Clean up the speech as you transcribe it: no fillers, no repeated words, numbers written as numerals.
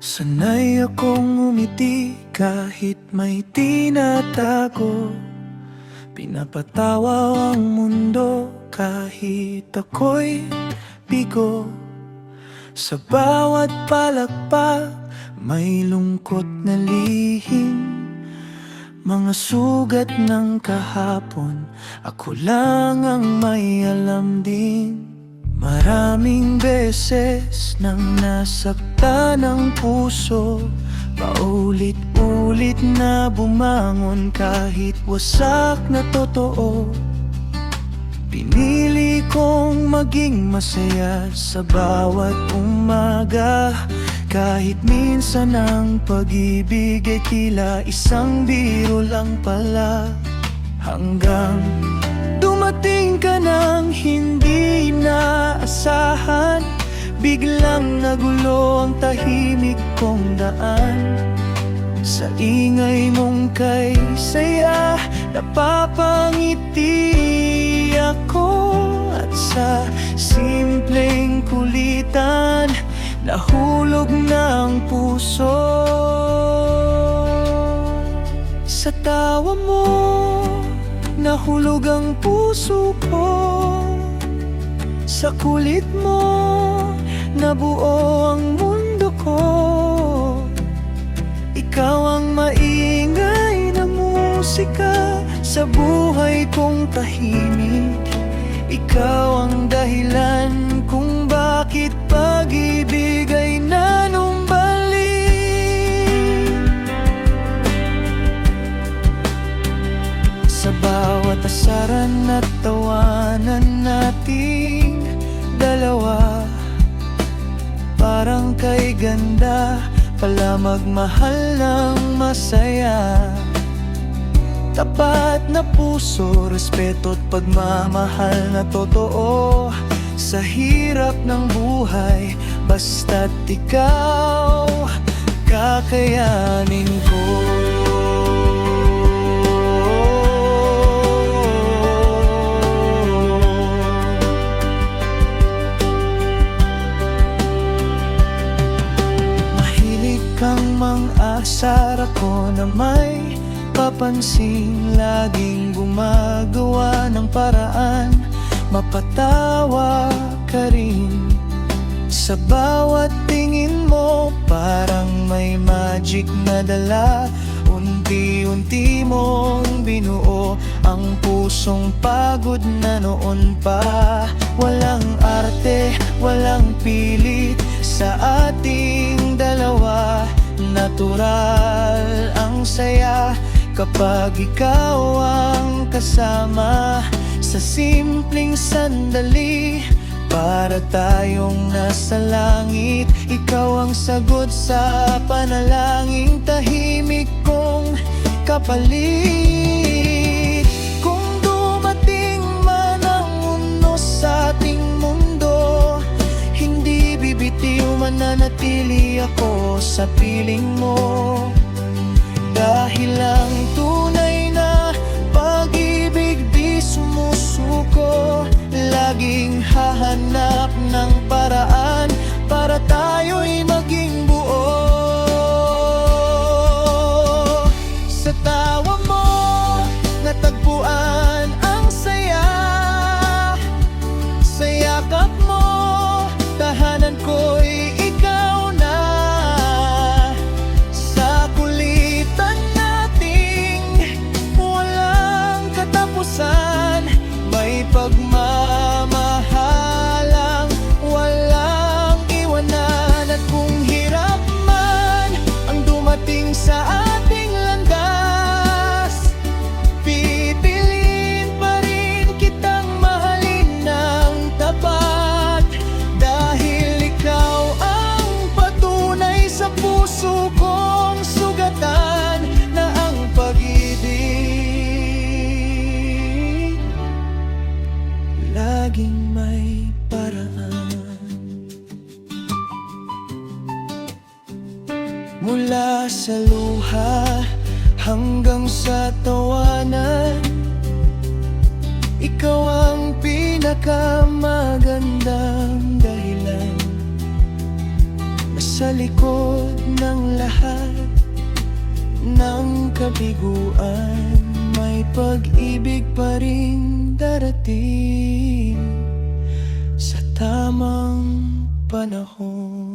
Sanay akong umiti kahit may tinatago. Pinapatawa ang mundo kahit ako'y bigo. Sa bawat palakpak may lungkot na lihim. Mga sugat ng kahapon, ako lang ang may alam din. Maraming beses nang nasaktan ang puso, paulit-ulit na bumangon kahit wasak na totoo. Pinili kong maging masaya sa bawat umaga, kahit minsan ang pag-ibig ay tila isang biro lang pala. Hanggang dumating ka ng hindi inaasahan, biglang nagulo ang tahimik kong daan. Sa ingay mong kay saya, napapangiti ako. At sa simpleng kulitan, nahulog na ang puso. Sa tawa mo, nahulog ang puso ko. Sa kulit mo, nabuo ang mundo ko. Ikaw ang maingay na musika sa buhay kong tahimik. Ikaw ang dahilan kung bakit pag-ibig ay nanumbalik. Sa bawat asaran at tawanan nating dalawa, parang kay ganda pala magmahal ng masaya. Tapat na puso, respeto at pagmamahal na totoo. Sa hirap ng buhay, basta't ikaw, kakayanin ko. Mahilig kang mang-asar, ako na may papansin, laging gumagawa ng paraan mapatawa ka rin. Sa bawat tingin mo, parang may magic na dala. Unti-unti mong binuo ang pusong pagod na noon pa. Walang arte, walang pilit sa ating dalawa. Natural ang saya kapag ikaw ang kasama. Sa simpleng sandali, para tayong nasa langit. Ikaw ang sagot sa panalangin, tahimik kong kapalit. Kung dumating man ang unos sa ating mundo, hindi bibitiw, mananatili ako sa piling mo. Dahil ang tunay na pag-ibig di sumusuko, laging hahanap ng paraan para tayo'y maging buo. Sa tawa mo, natagpuan ang saya. Sa yakap mo, tahanan ko'y ikaw na. Sa kulitan nating walang katapusan, may pagmamahalang walang iwanan. At kung hirap man ang dumating sa ating landas, pipiliin pa rin kitang mahalin ng tapat. Dahil ikaw ang patunay sa puso kong sugatan na ang pag-ibig laging may paraan. Mula sa luha hanggang sa tawanan, ikaw ang pinakamagandang dahilan. Sa likod ng lahat ng kabiguan, may pag-ibig pa rin darating sa tamang panahon.